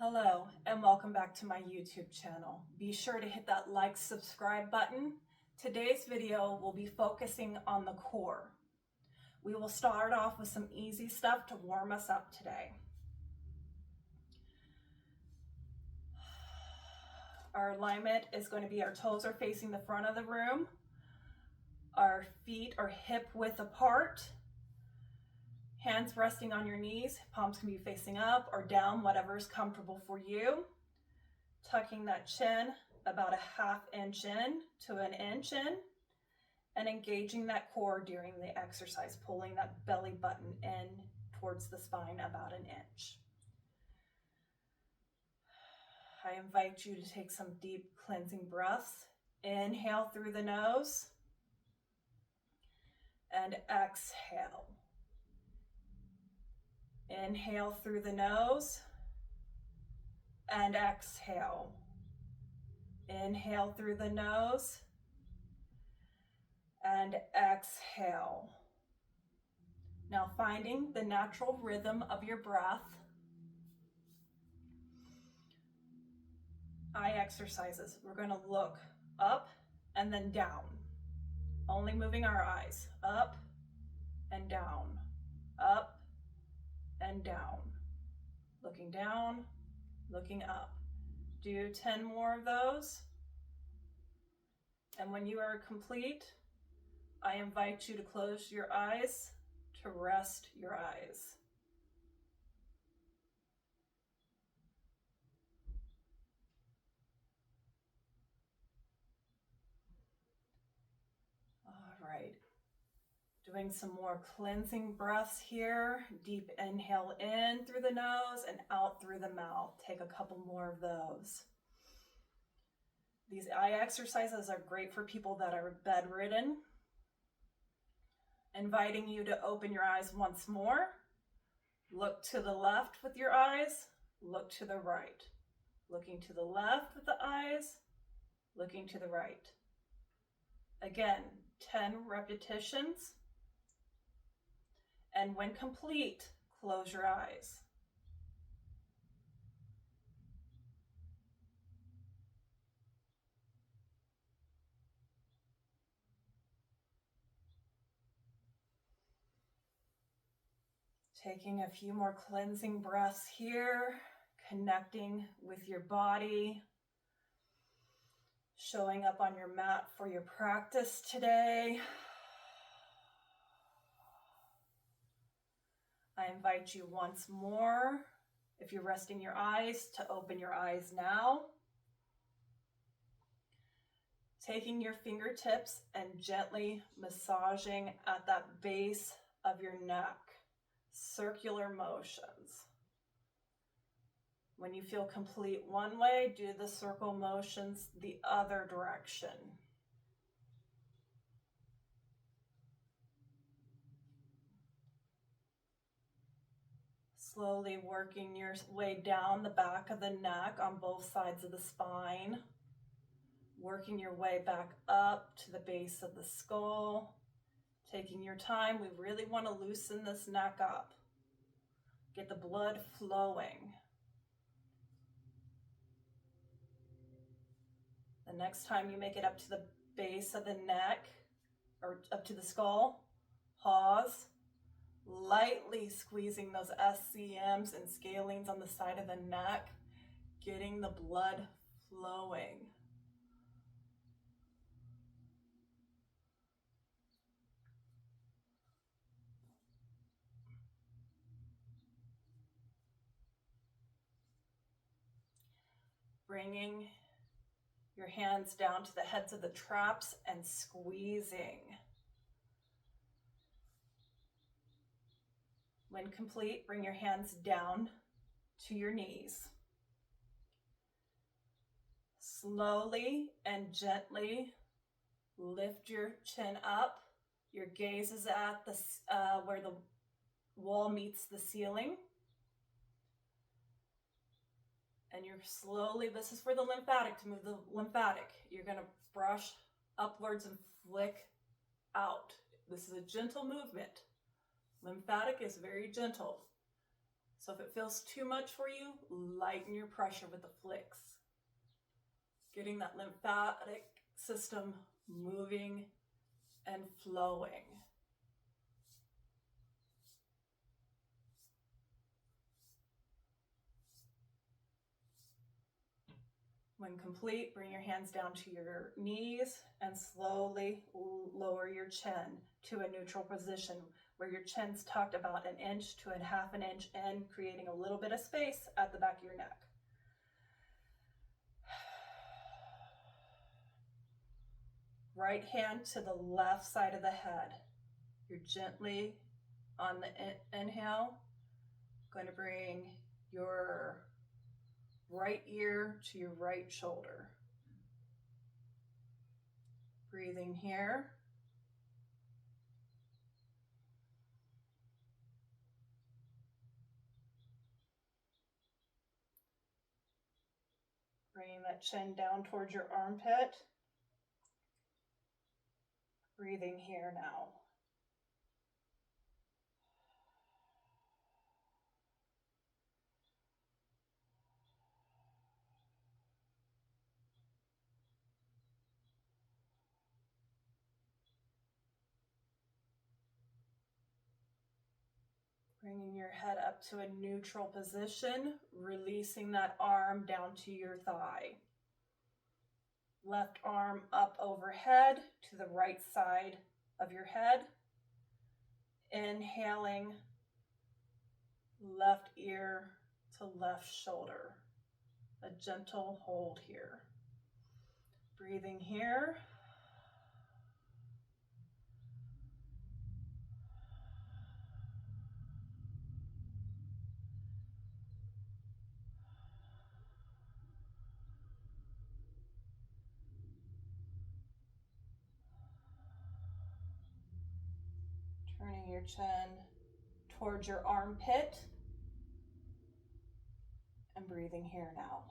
Hello and welcome back to my YouTube channel. Be sure to hit that like, subscribe button. Today's video will be focusing on the core. We will start off with some easy stuff to warm us up today. Our alignment is going to be our toes are facing the front of the room. Our feet are hip width apart. Hands resting on your knees, palms can be facing up or down, whatever is comfortable for you. Tucking that chin about a ½ inch in to an inch in and engaging that core during the exercise, pulling that belly button in towards the spine about an inch. I invite you to take some deep cleansing breaths. Inhale through the nose and exhale. Inhale through the nose and exhale. Inhale through the nose and exhale. Now finding the natural rhythm of your breath. Eye exercises. We're going to look up and then down. Only moving our eyes up and down, up and down, looking down, looking up. Do 10 more of those. And when you are complete, I invite you to close your eyes to rest your eyes. All right. Doing some more cleansing breaths here. Deep inhale in through the nose and out through the mouth. Take a couple more of those. These eye exercises are great for people that are bedridden. Inviting you to open your eyes once more. Look to the left with your eyes. Look to the right. Looking to the left with the eyes. Looking to the right. Again, 10 repetitions. And when complete, close your eyes. Taking a few more cleansing breaths here, connecting with your body, showing up on your mat for your practice today. I invite you once more, if you're resting your eyes, to open your eyes now. Taking your fingertips and gently massaging at that base of your neck. Circular motions. When you feel complete one way, do the circle motions the other direction. Slowly working your way down the back of the neck on both sides of the spine. Working your way back up to the base of the skull. Taking your time, we really want to loosen this neck up. Get the blood flowing. The next time you make it up to the base of the neck or up to the skull, pause. Lightly squeezing those SCMs and scalenes on the side of the neck, getting the blood flowing. Bringing your hands down to the heads of the traps and squeezing. When complete, bring your hands down to your knees. Slowly and gently lift your chin up. Your gaze is at the where the wall meets the ceiling. And you're slowly, this is for the lymphatic, to move the lymphatic. You're going to brush upwards and flick out. This is a gentle movement. Lymphatic is very gentle. So if it feels too much for you, lighten your pressure with the flicks. Getting that lymphatic system moving and flowing. When complete, bring your hands down to your knees and slowly lower your chin to a neutral position where your chin's tucked about 1 inch to 1/2 inch in, creating a little bit of space at the back of your neck. Right hand to the left side of the head. You're gently on the inhale, going to bring your right ear to your right shoulder. Breathing here. Bringing that chin down towards your armpit. Breathing here now. Bringing your head up to a neutral position, releasing that arm down to your thigh. Left arm up overhead to the right side of your head. Inhaling, left ear to left shoulder. A gentle hold here. Breathing here. Turning your chin towards your armpit and breathing here now.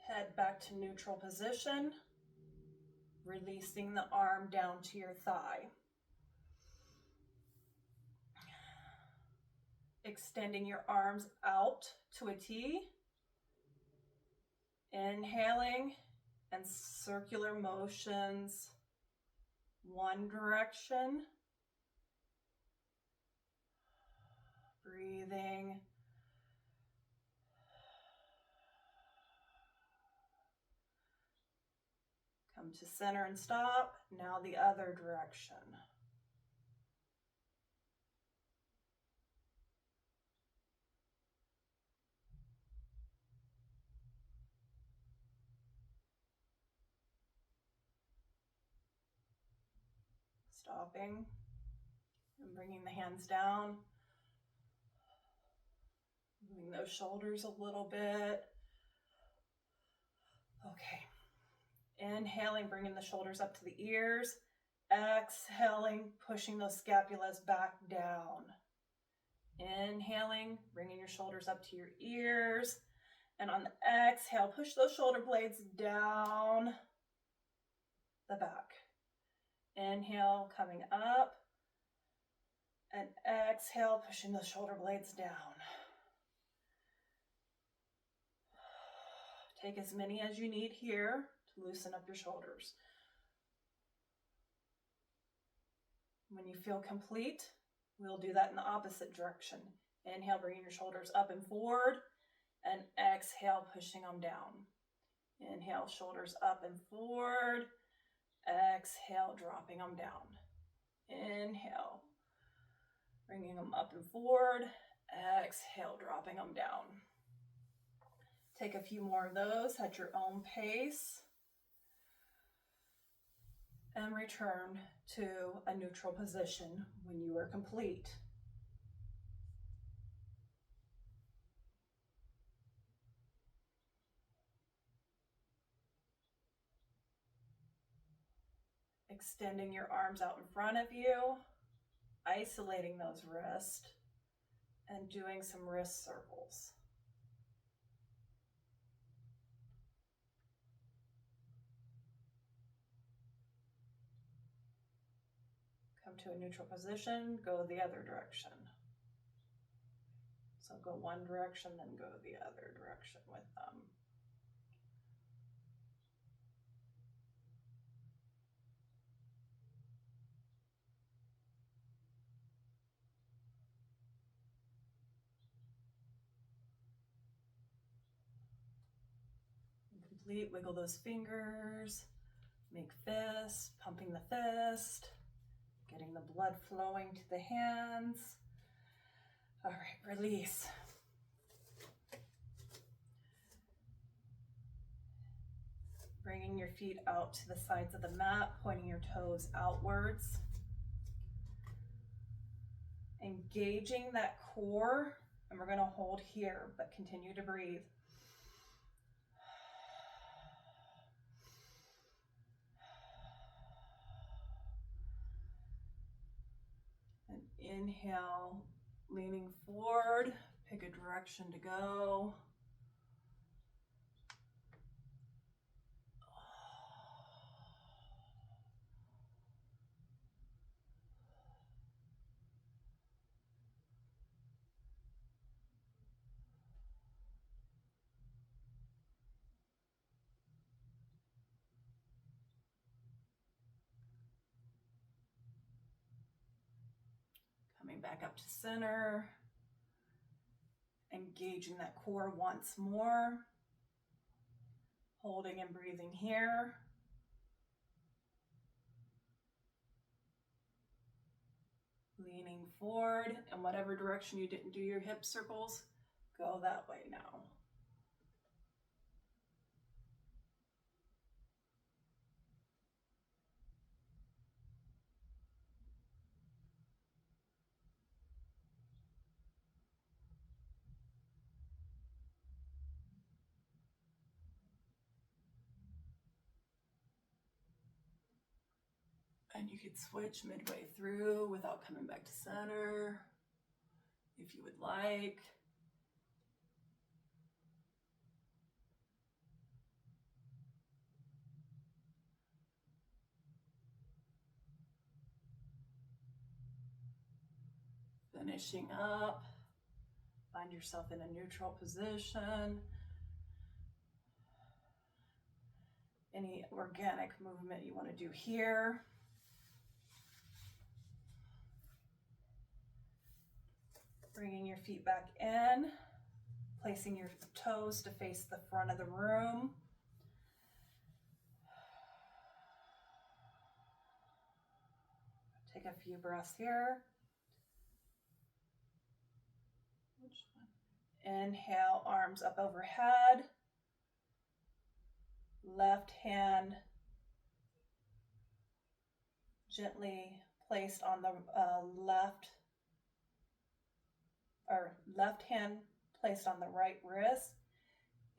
Head back to neutral position, releasing the arm down to your thigh. Extending your arms out to a T. Inhaling and circular motions, one direction. Breathing. Come to center and stop. Now the other direction. Stopping and bringing the hands down. Moving those shoulders a little bit. Okay. Inhaling, bringing the shoulders up to the ears. Exhaling, pushing those scapulas back down. Inhaling, bringing your shoulders up to your ears. And on the exhale, push those shoulder blades down the back. Inhale, coming up. And exhale, pushing those shoulder blades down. Take as many as you need here to loosen up your shoulders. When you feel complete, we'll do that in the opposite direction. Inhale, bringing your shoulders up and forward, and exhale, pushing them down. Inhale, shoulders up and forward. Exhale, dropping them down. Inhale, bringing them up and forward. Exhale, dropping them down. Take a few more of those at your own pace. And return to a neutral position when you are complete. Extending your arms out in front of you, isolating those wrists, and doing some wrist circles. Come to a neutral position, go the other direction. So go one direction, then go the other direction with them. Complete, wiggle those fingers, make fists, pumping the fist, getting the blood flowing to the hands. All right, release. Bringing your feet out to the sides of the mat, pointing your toes outwards. Engaging that core, and we're gonna hold here, but continue to breathe. And inhale, leaning forward, pick a direction to go. Coming back up to center, engaging that core once more, holding and breathing here. Leaning forward, in whatever direction you didn't do your hip circles, go that way now. And you could switch midway through without coming back to center, if you would like. Finishing up, find yourself in a neutral position. Any organic movement you want to do here. Bringing your feet back in, placing your toes to face the front of the room. Take a few breaths here. Which one? Inhale, arms up overhead. Left hand gently placed on the left hand placed on the right wrist.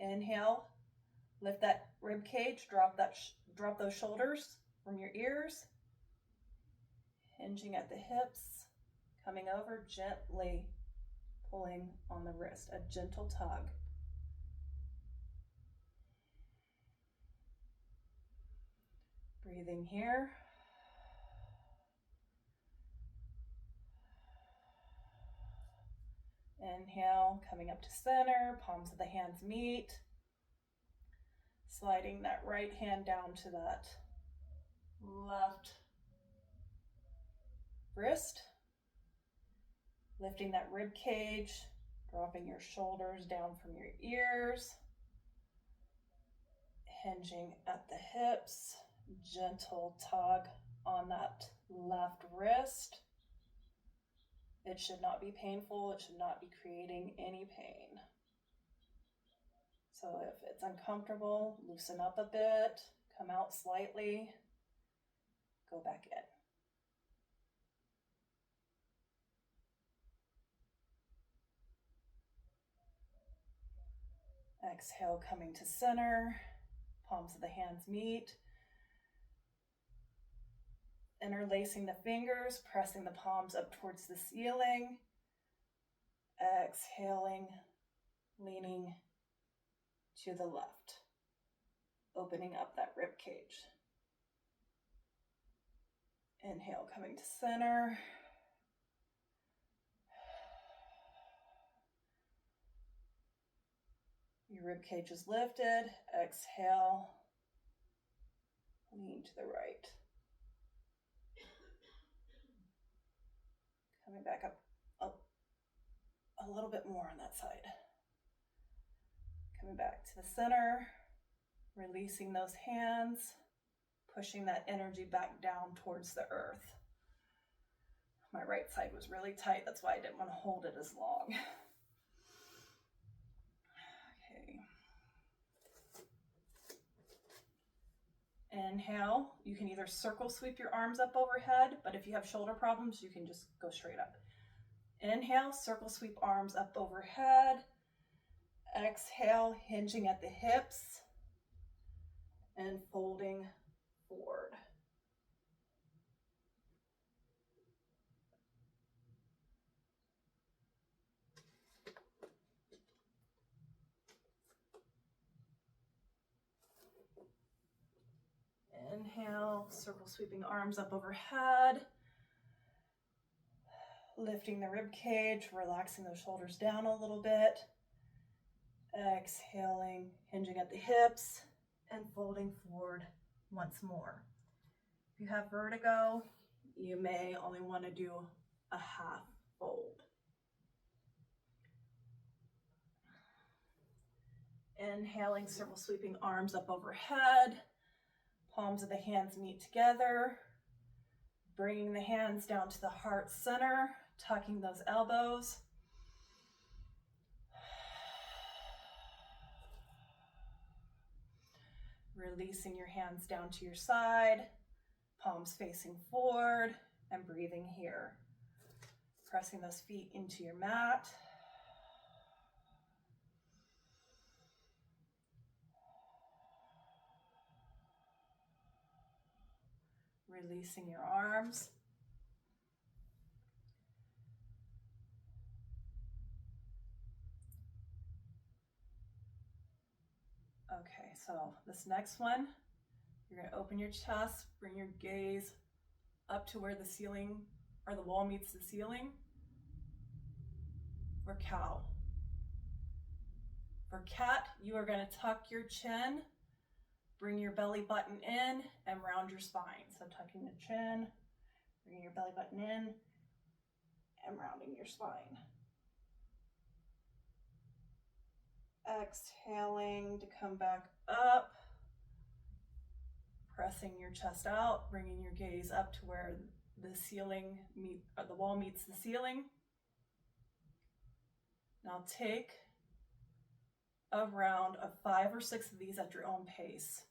Inhale, lift that rib cage, drop those shoulders from your ears, hinging at the hips, coming over, gently pulling on the wrist, a gentle tug. Breathing here. Inhale, coming up to center, palms of the hands meet. Sliding that right hand down to that left wrist. Lifting that rib cage, dropping your shoulders down from your ears. Hinging at the hips, gentle tug on that left wrist. It should not be painful. It should not be creating any pain. So if it's uncomfortable, loosen up a bit, come out slightly, go back in. Exhale, coming to center, palms of the hands meet. Interlacing the fingers, pressing the palms up towards the ceiling. Exhaling, leaning to the left, opening up that rib cage. Inhale, coming to center. Your rib cage is lifted. Exhale, lean to the right. Coming back up a little bit more on that side. Coming back to the center, releasing those hands, pushing that energy back down towards the earth. My right side was really tight, that's why I didn't want to hold it as long. Okay. Inhale, you can either circle sweep your arms up overhead, but if you have shoulder problems, you can just go straight up. Inhale, circle sweep arms up overhead. Exhale, hinging at the hips and folding forward. Inhale, circle sweeping arms up overhead. Lifting the rib cage, relaxing those shoulders down a little bit. Exhaling, hinging at the hips and folding forward once more. If you have vertigo, you may only want to do a half fold. Inhaling, circle sweeping arms up overhead. Palms of the hands meet together. Bringing the hands down to the heart center, tucking those elbows. Releasing your hands down to your side, palms facing forward, and breathing here. Pressing those feet into your mat. Releasing your arms. Okay, so this next one, you're going to open your chest, bring your gaze up to where the ceiling or the wall meets the ceiling. For cow. For cat, you are going to tuck your chin, bring your belly button in, and round your spine. So tucking the chin, bringing your belly button in, and rounding your spine. Exhaling to come back up, pressing your chest out, bringing your gaze up to where the ceiling the wall meets the ceiling. Now take a round of 5 or 6 of these at your own pace.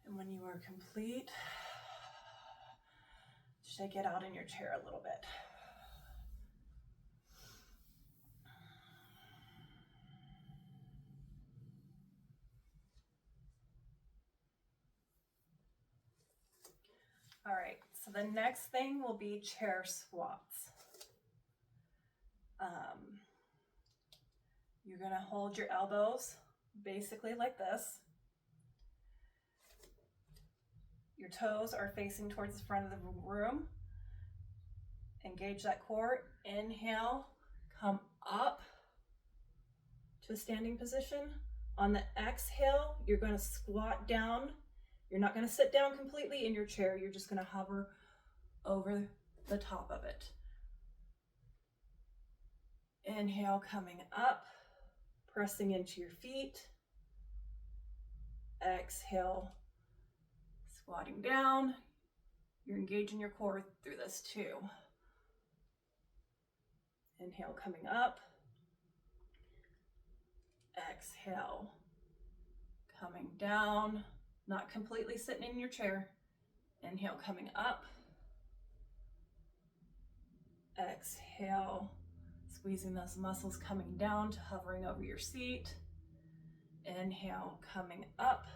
And when you are complete, shake it out in your chair a little bit. All right, so the next thing will be chair squats. You're going to hold your elbows basically like this. Your toes are facing towards the front of the room. Engage that core. Inhale, come up to a standing position. On the exhale, you're going to squat down. You're not going to sit down completely in your chair. You're just going to hover over the top of it. Inhale, coming up, pressing into your feet. Exhale, squatting down. You're engaging your core through this too. Inhale, coming up. Exhale, coming down, not completely sitting in your chair. Inhale, coming up. Exhale, squeezing those muscles coming down to hovering over your seat. Inhale, coming up.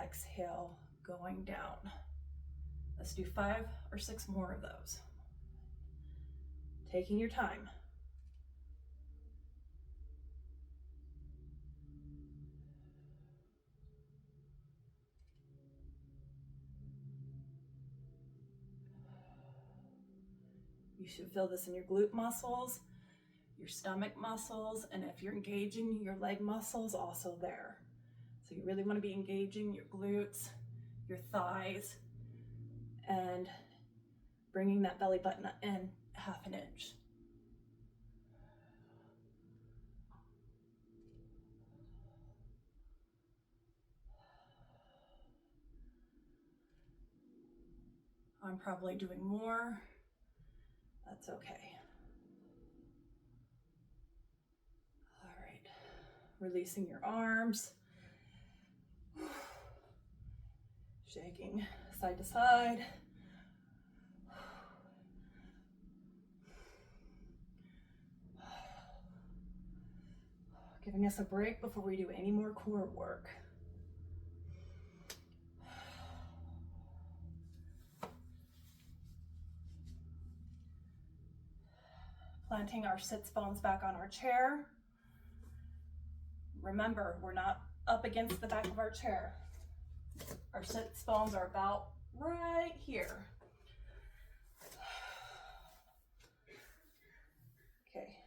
Exhale, going down. Let's do 5 or 6 more of those. Taking your time. You should feel this in your glute muscles, your stomach muscles, and if you're engaging your leg muscles, also there. So you really want to be engaging your glutes, your thighs, and bringing that belly button in 1/2 an inch. I'm probably doing more. That's okay. All right. Releasing your arms. Shaking side to side. Giving us a break before we do any more core work. Planting our sits bones back on our chair. Remember, we're not up against the back of our chair. Our sits bones are about right here. Okay.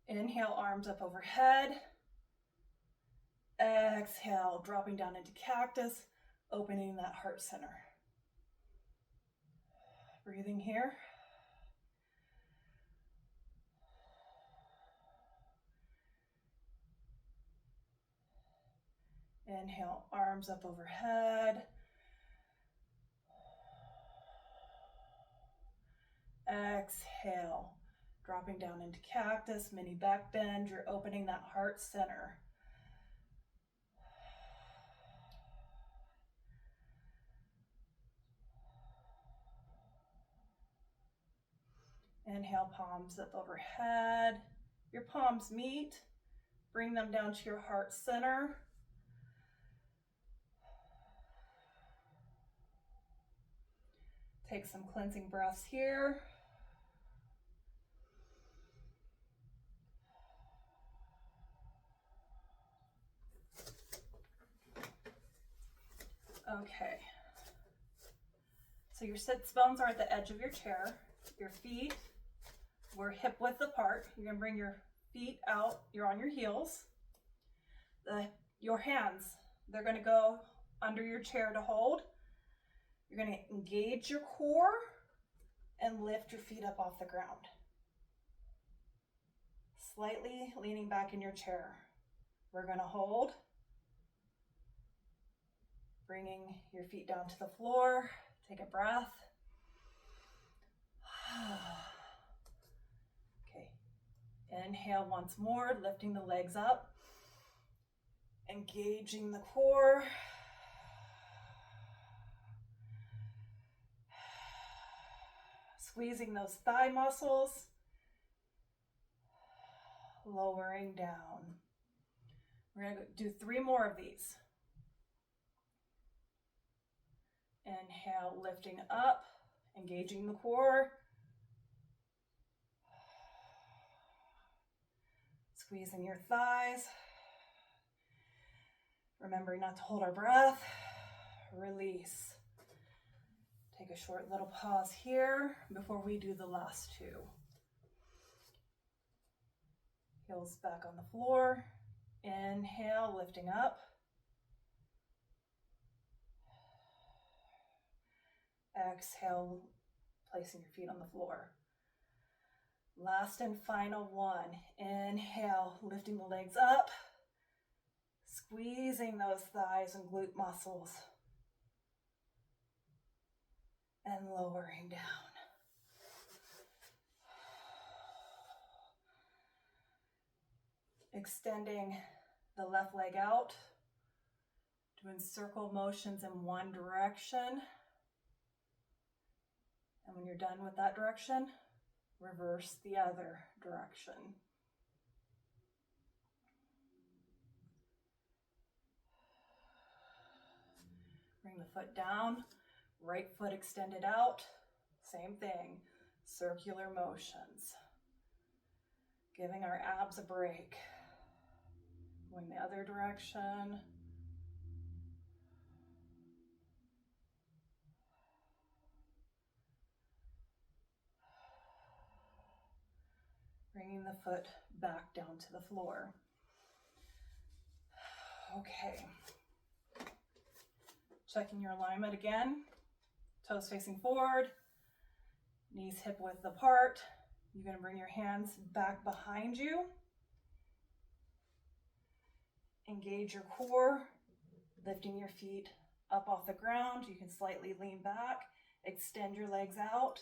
Inhale, arms up overhead. Exhale, dropping down into cactus, opening that heart center. Breathing here. Inhale, arms up overhead. Exhale, dropping down into cactus, mini back bend. You're opening that heart center. Inhale, palms up overhead. Your palms meet. Bring them down to your heart center. Take some cleansing breaths here. Okay. So your sits bones are at the edge of your chair. Your feet were hip width apart. You're gonna bring your feet out. You're on your heels. Your hands, they're gonna go under your chair to hold. You're gonna engage your core and lift your feet up off the ground. Slightly leaning back in your chair. We're gonna hold. Bringing your feet down to the floor. Take a breath. Okay. Inhale once more, lifting the legs up. Engaging the core. Squeezing those thigh muscles. Lowering down. We're going to do 3 more of these. Inhale, lifting up, engaging the core. Squeezing your thighs. Remembering not to hold our breath. Release. Take a short little pause here before we do the last 2. Heels back on the floor. Inhale, lifting up. Exhale, placing your feet on the floor. Last and final one. Inhale, lifting the legs up, squeezing those thighs and glute muscles, and lowering down. Extending the left leg out, doing circle motions in one direction. And when you're done with that direction, reverse the other direction. Bring the foot down, right foot extended out. Same thing, circular motions. Giving our abs a break. Going the other direction. Bringing the foot back down to the floor. Okay. Checking your alignment again. Toes facing forward, knees hip width apart. You're going to bring your hands back behind you. Engage your core, lifting your feet up off the ground. You can slightly lean back, extend your legs out.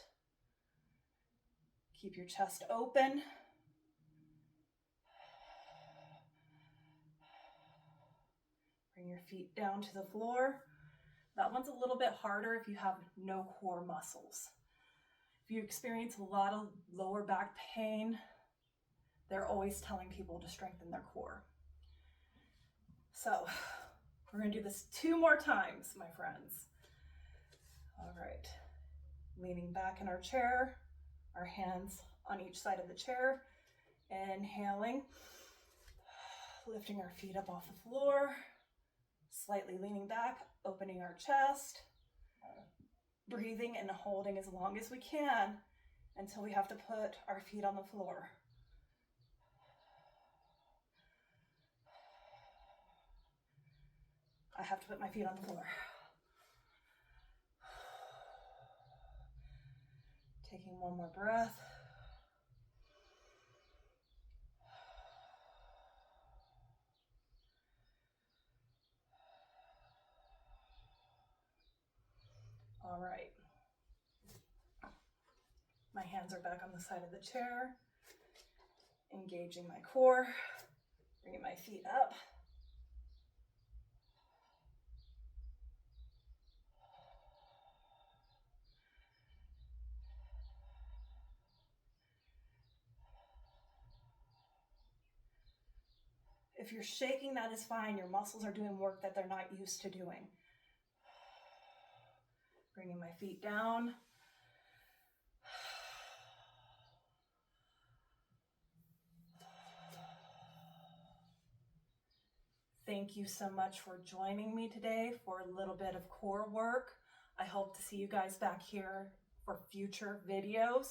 Keep your chest open. Bring your feet down to the floor. That one's a little bit harder if you have no core muscles. If you experience a lot of lower back pain, they're always telling people to strengthen their core. So we're going to do this 2 more times, my friends. All right. Leaning back in our chair, our hands on each side of the chair. Inhaling, lifting our feet up off the floor, slightly leaning back, opening our chest, breathing and holding as long as we can until we have to put our feet on the floor. I have to put my feet on the floor. Taking one more breath. All right. My hands are back on the side of the chair, engaging my core, bringing my feet up. If you're shaking, that is fine. Your muscles are doing work that they're not used to doing. Bringing my feet down. Thank you so much for joining me today for a little bit of core work. I hope to see you guys back here for future videos.